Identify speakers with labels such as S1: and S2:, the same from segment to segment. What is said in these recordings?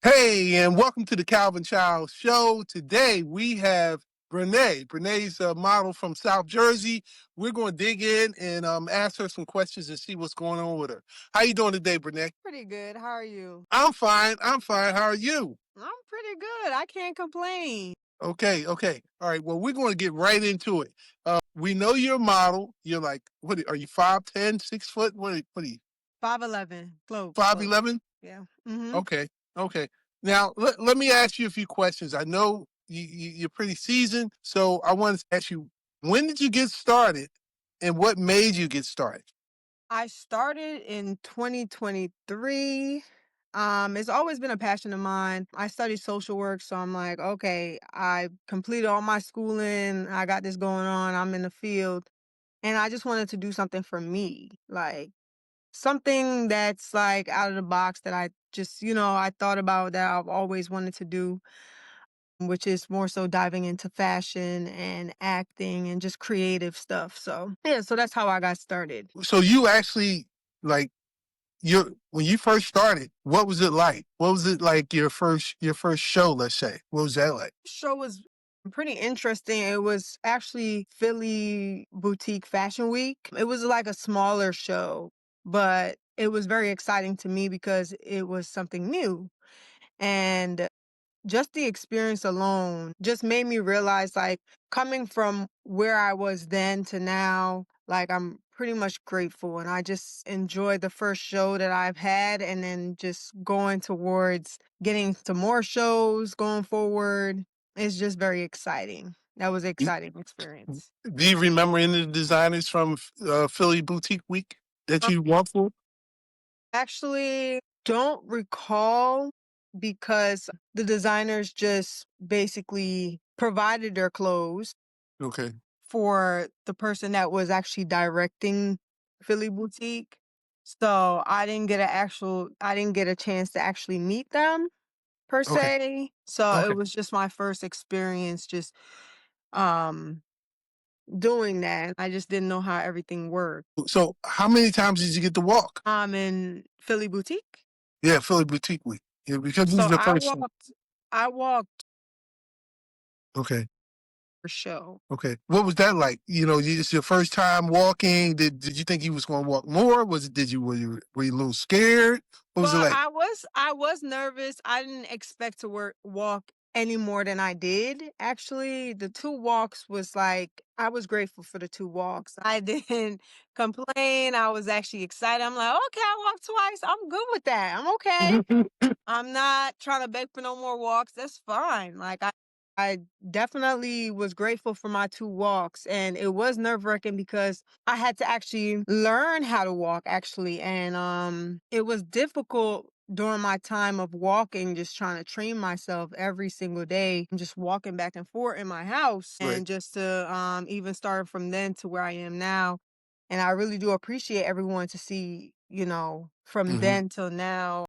S1: Hey, and welcome to the Calvin Child Show. Today we have Brenay. Brenay's a model from South Jersey. We're going to dig in and ask her some questions and see what's going on with her. How you doing today, Brenay?
S2: Pretty good. How are you?
S1: I'm fine. I'm fine. How are you?
S2: I'm pretty good. I can't complain.
S1: Okay. All right. Well, we're going to get right into it. We know you're a model. You're like, what are you, 5'10", 6 foot? What are you,
S2: 5'11". Close, close.
S1: 5'11"?
S2: Yeah. Mm-hmm.
S1: Okay. Now, let me ask you a few questions. I know you're pretty seasoned, so I want to ask you, when did you get started and what made you get started?
S2: I started in 2023. It's always been a passion of mine. I studied social work, so I'm like, okay, I completed all my schooling. I got this going on. I'm in the field, and I just wanted to do something for me, like something that's like out of the box that I just, I thought about that I've always wanted to do, which is more so diving into fashion and acting and just creative stuff. So, yeah, so that's how I got started.
S1: So you actually, like, when you first started, what was it like? What was it like your first show, let's say? What was that like?
S2: Show was pretty interesting. It was actually Philly Boutique Fashion Week. It was like a smaller show, but it was very exciting to me because it was something new. And just the experience alone just made me realize, like, coming from where I was then to now, like, I'm pretty much grateful. And I just enjoyed the first show that I've had, and then just going towards getting to more shows going forward. It's just very exciting. That was an
S1: You-
S2: exciting experience.
S1: Do you remember any of the designers from Philly Boutique Week that
S2: Um,
S1: you worked for?
S2: Actually, don't recall because the designers just basically provided their clothes
S1: Okay.
S2: for the person that was actually directing Philly Boutique. So I didn't get a chance to actually meet them per
S1: Okay.
S2: se. So it
S1: Okay.
S2: was just my first experience just um doing that. I just didn't know how everything worked.
S1: So how many times did you get to walk?
S2: In Philly Boutique.
S1: Yeah, Philly Boutique Week. Yeah, because this is
S2: So
S1: the first one.
S2: I walked
S1: Okay.
S2: for show.
S1: Okay. What was that like? It's your first time walking. Did you think you was going to walk more? Were you a little scared? What was it
S2: Well,
S1: like?
S2: I was nervous. I didn't expect to walk any more than I did. Actually, the two walks was like I was grateful for the two walks. I didn't complain. I was actually excited. I'm like, okay, I walked twice. I'm good with that. I'm okay. I'm not trying to beg for no more walks. That's fine. I definitely was grateful for my two walks, and it was nerve-wracking because I had to actually learn how to walk actually, and it was difficult during my time of walking, just trying to train myself every single day, and just walking back and forth in my house,
S1: Right.
S2: and just to even start from then to where I am now. And I really do appreciate everyone to see, from
S1: Hmm.
S2: then till now.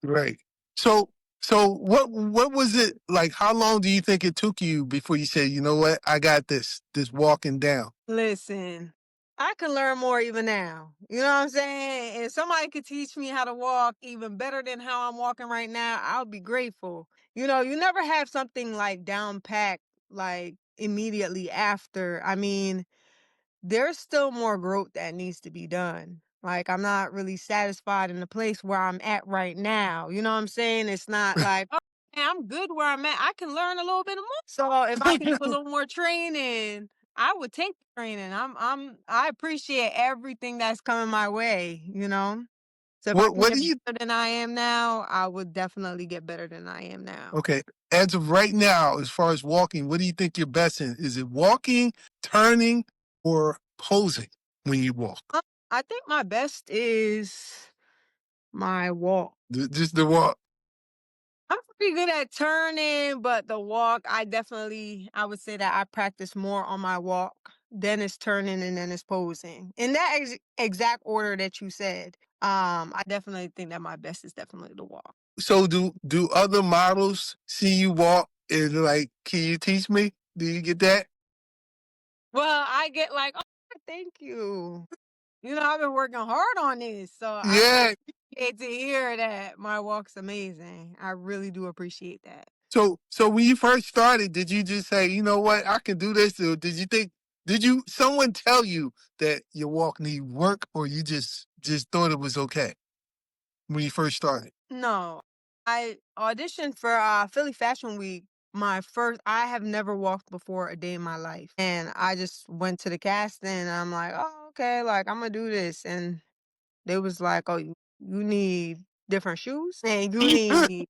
S1: Right. So what was it like? How long do you think it took you before you said, you know what, I got this walking down?
S2: Listen, I can learn more even now. You know what I'm saying? If somebody could teach me how to walk even better than how I'm walking right now, I'll be grateful. You never have something like down packed like immediately after. I mean, there's still more growth that needs to be done. Like, I'm not really satisfied in the place where I'm at right now. You know what I'm saying? It's not like, oh, man, I'm good where I'm at. I can learn a little bit more. So if I can do a little more training, I would take the training. I appreciate everything that's coming my way. So if I
S1: what
S2: can
S1: what
S2: get
S1: do you
S2: better than I am now, I would definitely get better than I am now.
S1: Okay. As of right now, as far as walking, what do you think you're best in? Is it walking, turning, or posing when you walk?
S2: I think my best is my walk.
S1: Just the walk.
S2: I'm pretty good at turning, but the walk, I would say that I practice more on my walk. Then it's turning and then it's posing. In that exact order that you said. I definitely think that my best is definitely the walk.
S1: So do other models see you walk and they're like, can you teach me? Do you get that?
S2: Well, I get like, oh, thank you. I've been working hard on this. So I
S1: Yeah.
S2: appreciate to hear that. My walk's amazing. I really do appreciate that.
S1: So when you first started, did you just say, you know what, I can do this? Or did you think, did you, someone tell you that your walk need work, or you just thought it was okay when you first started?
S2: No, I auditioned for Philly Fashion Week. I have never walked before a day in my life. And I just went to the casting and I'm like, oh, okay, like I'm gonna do this. And they was like, oh, you need different shoes and you need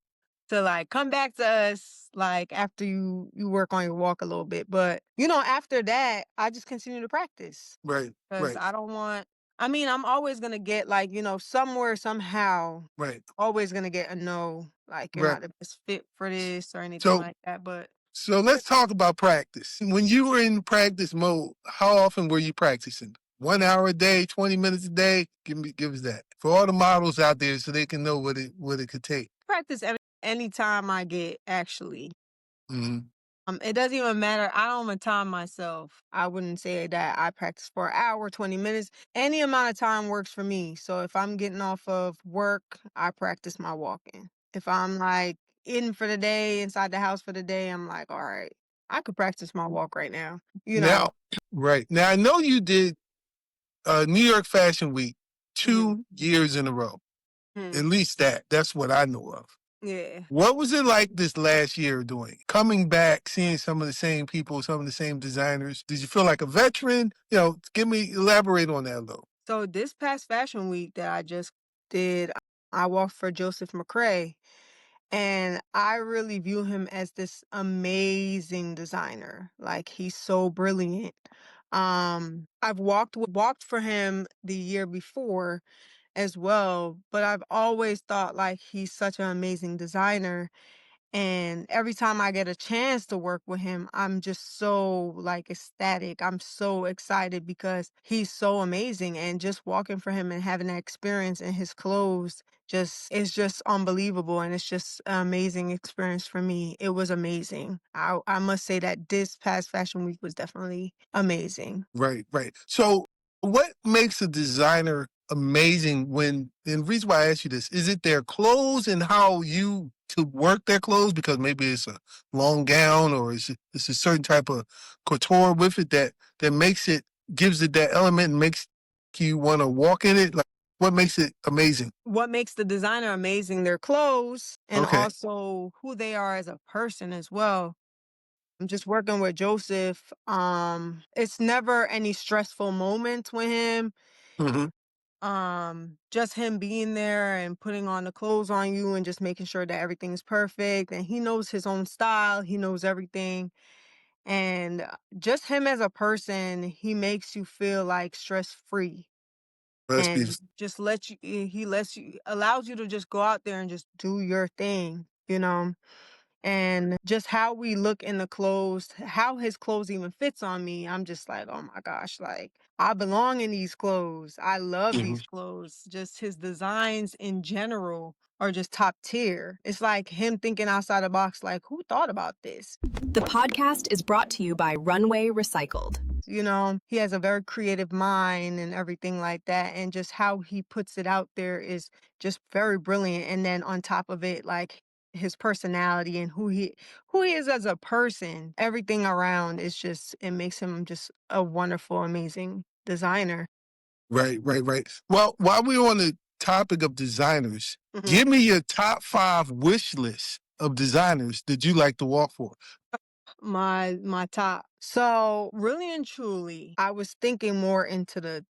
S2: to like come back to us like after you work on your walk a little bit. But after that, I just continue to practice
S1: Right,
S2: because
S1: right,
S2: I don't want. I mean, I'm always gonna get like somewhere somehow
S1: right,
S2: always gonna get a no, like you're
S1: right.
S2: not the best fit for this or anything
S1: So
S2: like that. But
S1: so let's talk about practice. When you were in practice mode, how often were you practicing? 1 hour a day, 20 minutes a day? Give us that. For all the models out there so they can know what it could take.
S2: practice any time I get actually.
S1: Hmm.
S2: It doesn't even matter. I don't even time myself. I wouldn't say that I practice for an hour, 20 minutes. Any amount of time works for me. So if I'm getting off of work, I practice my walking. If I'm like in for the day, inside the house for the day, I'm like, all right, I could practice my walk right now. You know.
S1: Now, right. Now I know you did New York Fashion Week
S2: Hmm.
S1: 2 years in a row. At
S2: Hmm.
S1: least that. That's what I know of.
S2: Yeah.
S1: What was it like this last year doing? Coming back, seeing some of the same people, some of the same designers. Did you feel like a veteran? Elaborate on that a little.
S2: So this past fashion week that I just did, I walked for Joseph McCray. And I really view him as this amazing designer. Like he's so brilliant. I've walked for him the year before as well, but I've always thought like he's such an amazing designer. And every time I get a chance to work with him, I'm just so like ecstatic. I'm so excited because he's so amazing. And just walking for him and having that experience in his clothes just unbelievable. And it's just an amazing experience for me. It was amazing. I must say that this past fashion week was definitely amazing.
S1: Right, right. So, what makes a designer amazing and the reason why I ask you this, is it their clothes and how you to work their clothes? Because maybe it's a long gown or it's a certain type of couture with it that makes it, gives it that element and makes you want to walk in it. Like, what makes it amazing?
S2: What makes the designer amazing? Their clothes and
S1: Okay.
S2: also who they are as a person as well. I'm just working with Joseph. It's never any stressful moments with him.
S1: Hmm.
S2: Just him being there and putting on the clothes on you and just making sure that everything's perfect. And he knows his own style. He knows everything. And just him as a person, he makes you feel like stress free
S1: Let's be
S2: and just allows you to just go out there and just do your thing. And just how we look in the clothes, how his clothes even fits on me, I'm just like, oh my gosh, like I belong in these clothes. I love
S1: Mhm.
S2: these clothes. Just his designs in general are just top tier. It's like him thinking outside the box, like, who thought about this?
S3: The podcast is brought to you by Runway Recycled.
S2: He has a very creative mind and everything like that. And just how he puts it out there is just very brilliant. And then on top of it, like his personality and who he is as a person, everything around is just it makes him just a wonderful, amazing designer.
S1: Right, right, right. Well, while we're on the topic of designers,
S2: Mhm.
S1: give me your top five wish list of designers that you like to walk for.
S2: My top. So really and truly, I was thinking more into the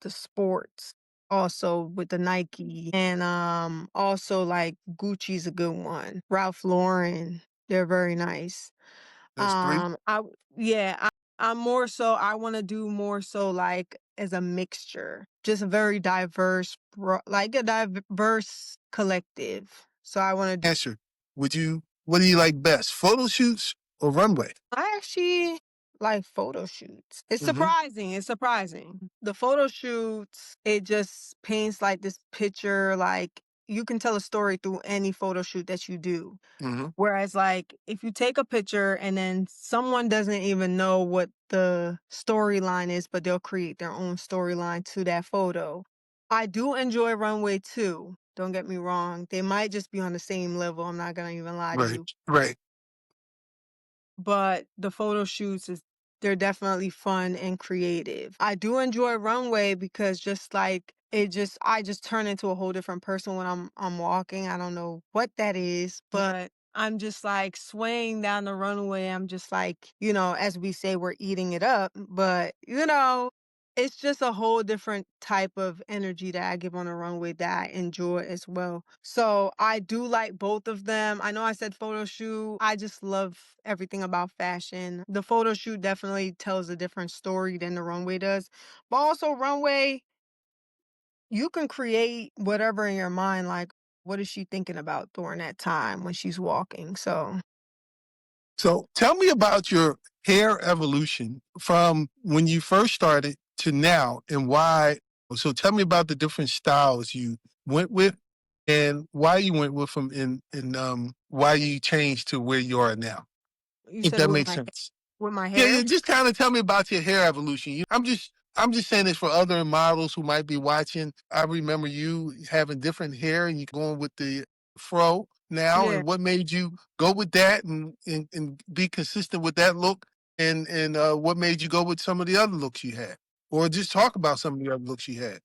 S2: sports, also with the Nike, and also like Gucci's a good one. Ralph Lauren, they're very nice.
S1: That's three.
S2: I yeah, I'm more so I want to do more so like as a mixture, just a very diverse, like a diverse collective. So I want to
S1: Answer. What do you like best? Photo shoots or runway?
S2: I actually like photo shoots. It's
S1: Mm-hmm.
S2: surprising. It's surprising. The photo shoots, it just paints like this picture, like you can tell a story through any photo shoot that you do.
S1: Mm-hmm.
S2: Whereas, like, if you take a picture and then someone doesn't even know what the storyline is, but they'll create their own storyline to that photo. I do enjoy runway too. Don't get me wrong. They might just be on the same level. I'm not gonna even lie to
S1: Right,
S2: you.
S1: right.
S2: But the photo shoots is they're definitely fun and creative. I do enjoy runway because just like I just turn into a whole different person when I'm walking. I don't know what that is, but I'm just like swaying down the runway. I'm just like, as we say, we're eating it up. But, it's just a whole different type of energy that I give on a runway that I enjoy as well. So I do like both of them. I know I said photo shoot. I just love everything about fashion. The photo shoot definitely tells a different story than the runway does. But also runway, you can create whatever in your mind, like what is she thinking about during that time when she's walking. So
S1: So tell me about your hair evolution from when you first started to now and why. So tell me about the different styles you went with and why you went with them and why you changed to where you are now,
S2: you
S1: if
S2: said
S1: that
S2: with
S1: makes sense.
S2: my
S1: Yeah,
S2: hair.
S1: yeah, just kind of tell me about your hair evolution. I'm just saying this for other models who might be watching. I remember you having different hair and you going with the fro now,
S2: Yeah.
S1: and what made you go with that and be consistent with that look, and what made you go with some of the other looks you had, or just talk about some of the other looks you had.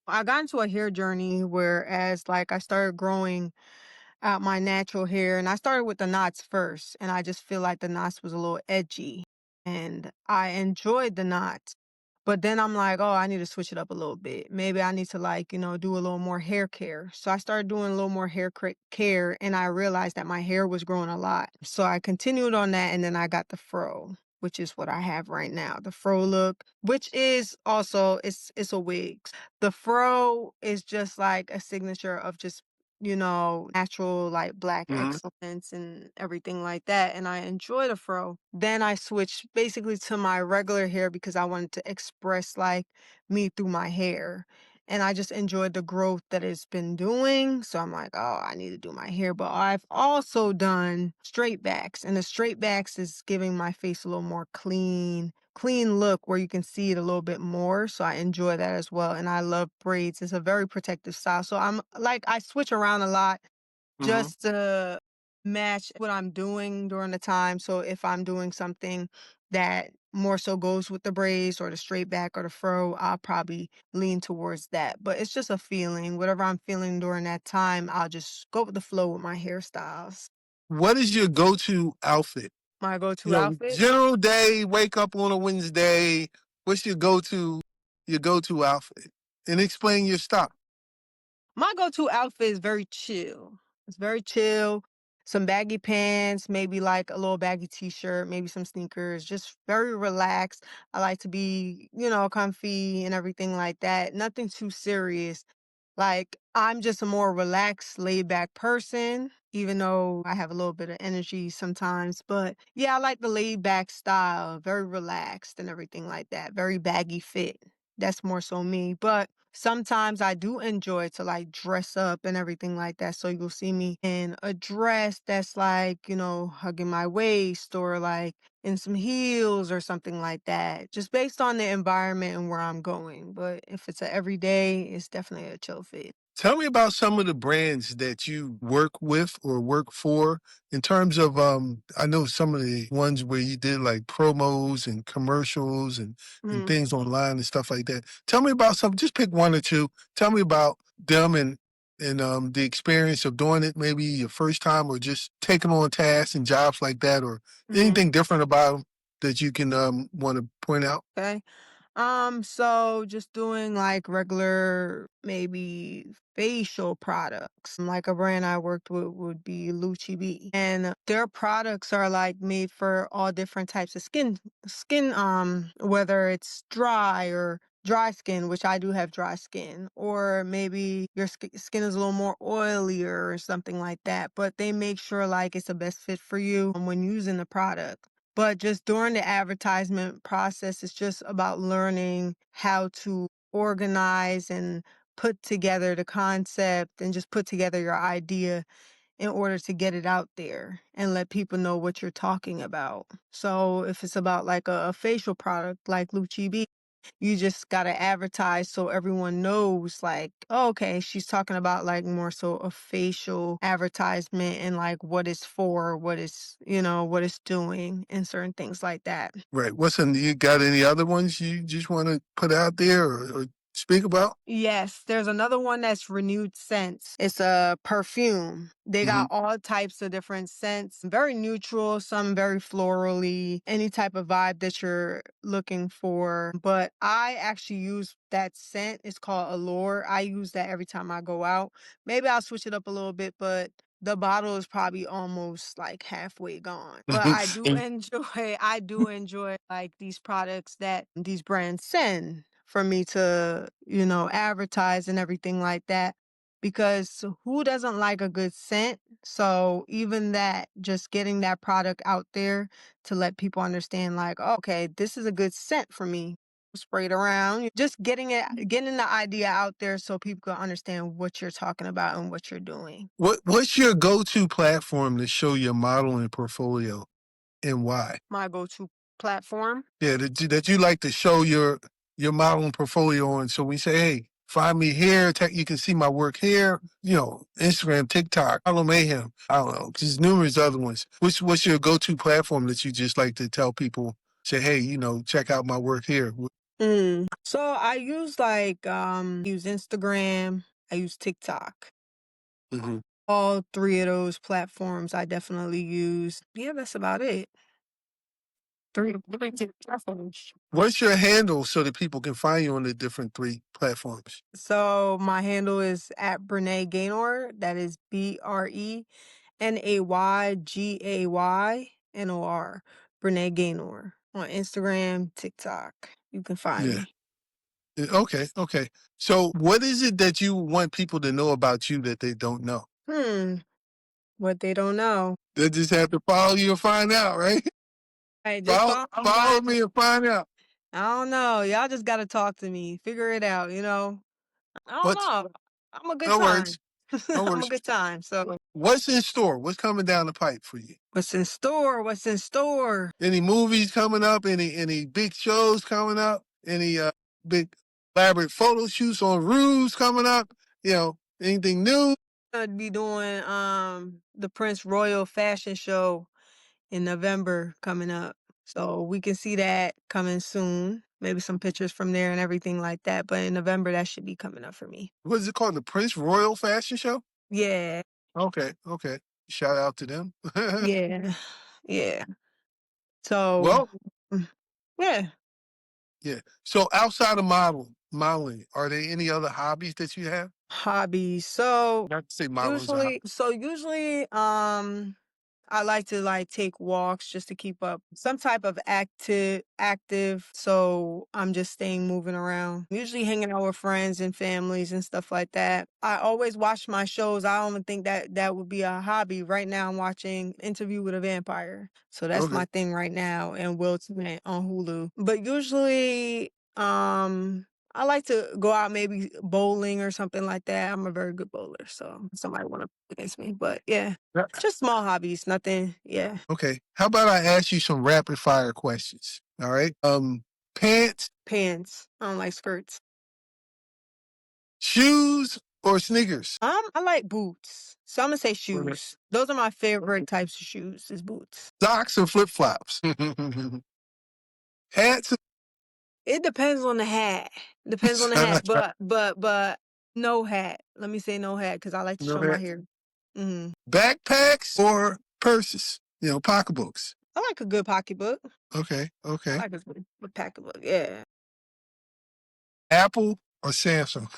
S2: I got into a hair journey whereas like I started growing out my natural hair and I started with the knots first and I just feel like the knots was a little edgy and I enjoyed the knots. But then I'm like, oh, I need to switch it up a little bit. Maybe I need to like, do a little more hair care. So I started doing a little more care and I realized that my hair was growing a lot. So I continued on that and then I got the fro, which is what I have right now. The fro look, which is also it's a wig. The fro is just like a signature of just natural like black
S1: Hmm.
S2: excellence and everything like that. And I enjoy the fro. Then I switched basically to my regular hair because I wanted to express like me through my hair. And I just enjoyed the growth that it's been doing. So I'm like, oh, I need to do my hair. But I've also done straight backs. And the straight backs is giving my face a little more clean look where you can see it a little bit more. So I enjoy that as well. And I love braids. It's a very protective style. So I'm like, I switch around a lot
S1: Hmm.
S2: just to match what I'm doing during the time. So if I'm doing something that more so goes with the braids or the straight back or the fro, I'll probably lean towards that. But it's just a feeling. Whatever I'm feeling during that time, I'll just go with the flow with my hairstyles.
S1: What is your go-to outfit?
S2: My go-to outfit.
S1: General day, wake up on a Wednesday. What's your go-to outfit? And explain your style.
S2: My go-to outfit is very chill. It's very chill. Some baggy pants, maybe like a little baggy t-shirt, maybe some sneakers, just very relaxed. I like to be, comfy and everything like that. Nothing too serious. Like, I'm just a more relaxed, laid back person, even though I have a little bit of energy sometimes. But yeah, I like the laid back style, very relaxed and everything like that. Very baggy fit. That's more so me. But sometimes I do enjoy to like dress up and everything like that. So you'll see me in a dress that's like, hugging my waist or like in some heels or something like that, just based on the environment and where I'm going. But if it's a everyday, it's definitely a chill fit.
S1: Tell me about some of the brands that you work with or work for in terms of I know some of the ones where you did like promos and commercials and
S2: Mm,
S1: things online and stuff like that. Tell me about some, just pick one or two. Tell me about them and the experience of doing it, maybe your first time or just taking on tasks and jobs like that, or
S2: mhm.
S1: anything different about them that you can want to point out.
S2: Okay. So just doing like regular, maybe facial products. Like a brand I worked with would be Loochie. And their products are like made for all different types of skin, whether it's dry or dry skin, which I do have dry skin, or maybe your skin is a little more oilier or something like that. But they make sure like it's the best fit for you when using the product. But just during the advertisement process, it's just about learning how to organize and put together the concept and just put together your idea in order to get it out there and let people know what you're talking about. So if it's about like a facial product like Luchi You just gotta advertise so everyone knows, like, oh, okay, she's talking about like more so a facial advertisement and like what it's for, what it's, what it's doing and certain things like that.
S1: Right. You got any other ones you just want to put out there or speak about?
S2: Yes, there's another one that's Renewed Scents. It's a perfume. They
S1: Hmm.
S2: got all types of different scents, very neutral, some very florally, any type of vibe that you're looking for. But I actually use that scent. It's called Allure. I use that every time I go out. Maybe I'll switch it up a little bit, but the bottle is probably almost like halfway gone. But I do enjoy like these products that these brands send for me to, advertise and everything like that. Because who doesn't like a good scent? So even that, just getting that product out there to let people understand, like, "Oh, okay, this is a good scent for me." Spray it around. Just getting the idea out there so people can understand what you're talking about and what you're doing.
S1: What's your go-to platform to show your modeling portfolio and why?
S2: My go-to platform.
S1: Yeah, that you like to show your modeling portfolio on. So we say, hey, find me here. You can see my work here. Instagram, TikTok, Follow Mayhem. I don't know, just numerous other ones. What's your go-to platform that you just like to tell people? Say, hey, check out my work here.
S2: So I use use Instagram, I use TikTok.
S1: Hmm.
S2: All three of those platforms I definitely use. Yeah, that's about it. Three different platforms.
S1: What's your handle so that people can find you on the different three platforms?
S2: So my handle is at Brenay Gaynor. That is BrenayGaynor. Brenay Gaynor on Instagram, TikTok. You can find
S1: Yeah.
S2: me.
S1: Okay. Okay. So what is it that you want people to know about you that they don't know?
S2: Hmm. What they don't know.
S1: They just have to follow you and find out, right?
S2: Hey, just
S1: Follow me and find out.
S2: I don't know. Y'all just gotta talk to me. Figure it out, I don't
S1: What's
S2: know. I'm a good
S1: No
S2: time.
S1: worries. No
S2: I'm a
S1: worries.
S2: good time. So
S1: What's in store? What's coming down the pipe for you?
S2: what's in store? What's in store?
S1: Any movies coming up? Any big shows coming up? Any big elaborate photo shoots on roofs coming up? Anything new?
S2: Gonna be doing the Prince Royal Fashion Show in November coming up. So we can see that coming soon. Maybe some pictures from there and everything like that. But in November that should be coming up for me.
S1: What is it called? The Prince Royal Fashion Show?
S2: Yeah.
S1: Okay. Okay. Shout out to them.
S2: Yeah. Yeah. So
S1: Well,
S2: mm, yeah.
S1: yeah. So outside of modeling, are there any other hobbies that you have?
S2: Hobbies. So
S1: Not to say modeling's a hobby.
S2: usually I like to take walks just to keep up some type of active. So I'm just staying moving around. Usually hanging out with friends and families and stuff like that. I always watch my shows. I don't even think that that would be a hobby. Right now I'm watching Interview with a Vampire. So that's
S1: Okay.
S2: my thing right now, and Will Smith on Hulu. But usually I like to go out maybe bowling or something like that. I'm a very good bowler, so somebody want to play against me. But yeah,
S1: Yeah.
S2: just small hobbies, nothing. Yeah,
S1: Okay. How about I ask you some rapid fire questions? All right. Pants,
S2: pants. I don't like skirts.
S1: shoes, or sneakers?
S2: I like boots, so I'm gonna say
S1: Okay.
S2: shoes. Those are my favorite types of shoes. Is boots.
S1: Socks or flip flops? Hats.
S2: It depends on the hat. Depends on the hat, but no hat. Let me say no hat because I like to
S1: No
S2: show my
S1: hat.
S2: hair. Hmm.
S1: Backpacks or purses? Pocketbooks.
S2: I like a good pocketbook.
S1: Okay.
S2: I
S1: Okay.
S2: like a good pocketbook. Yeah.
S1: Apple or Samsung?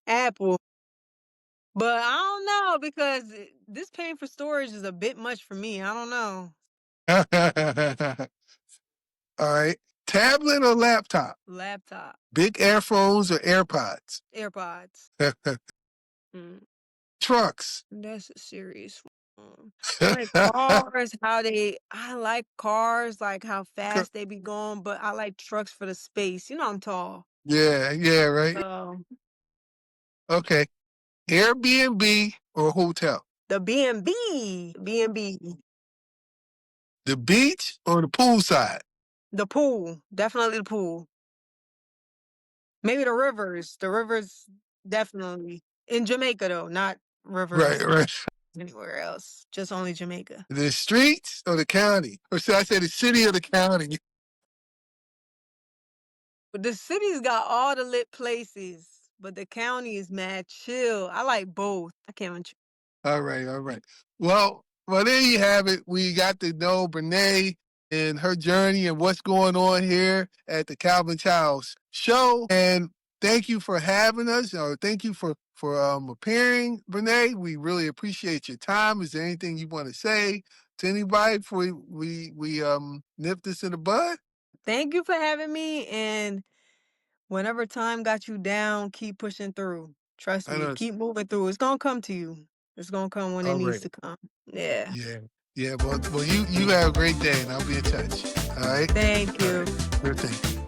S2: Apple. But I don't know because this paying for storage is a bit much for me. I don't know.
S1: All right. Tablet or laptop?
S2: Laptop,
S1: Big earphones or AirPods?
S2: AirPods. Mm,
S1: Trucks.
S2: that's a serious one. I like cars, I like cars, like how fast they be going, but I like trucks for the space. I'm tall.
S1: Yeah, yeah, right.
S2: So
S1: Okay. Airbnb or hotel?
S2: the B&B.
S1: The beach or the poolside?
S2: The pool, definitely the pool. Maybe the rivers. The rivers, definitely. In Jamaica, though, not
S1: Right,
S2: rivers
S1: right.
S2: anywhere else. Just only Jamaica.
S1: The streets or the county? Or should I say the city or the county?
S2: But the city's got all the lit places, but the county is mad chill. I like both. I can't even.
S1: All right, all right. Well, there you have it. We got to know Brenay and her journey and what's going on here at the Calvin Childs show. And thank you for having us. Thank you for appearing, Brenay. We really appreciate your time. Is there anything you want to say to anybody before we nip this in the bud?
S2: Thank you for having me. And whenever time got you down, keep pushing through. Trust
S1: I
S2: me,
S1: know.
S2: keep moving through. It's gonna come to you. It's gonna come when it
S1: All
S2: needs
S1: right.
S2: to come. Yeah.
S1: Yeah. Yeah. Well, you have a great day, and I'll be in touch. All right.
S2: Thank
S1: All
S2: you.
S1: right. Good thing.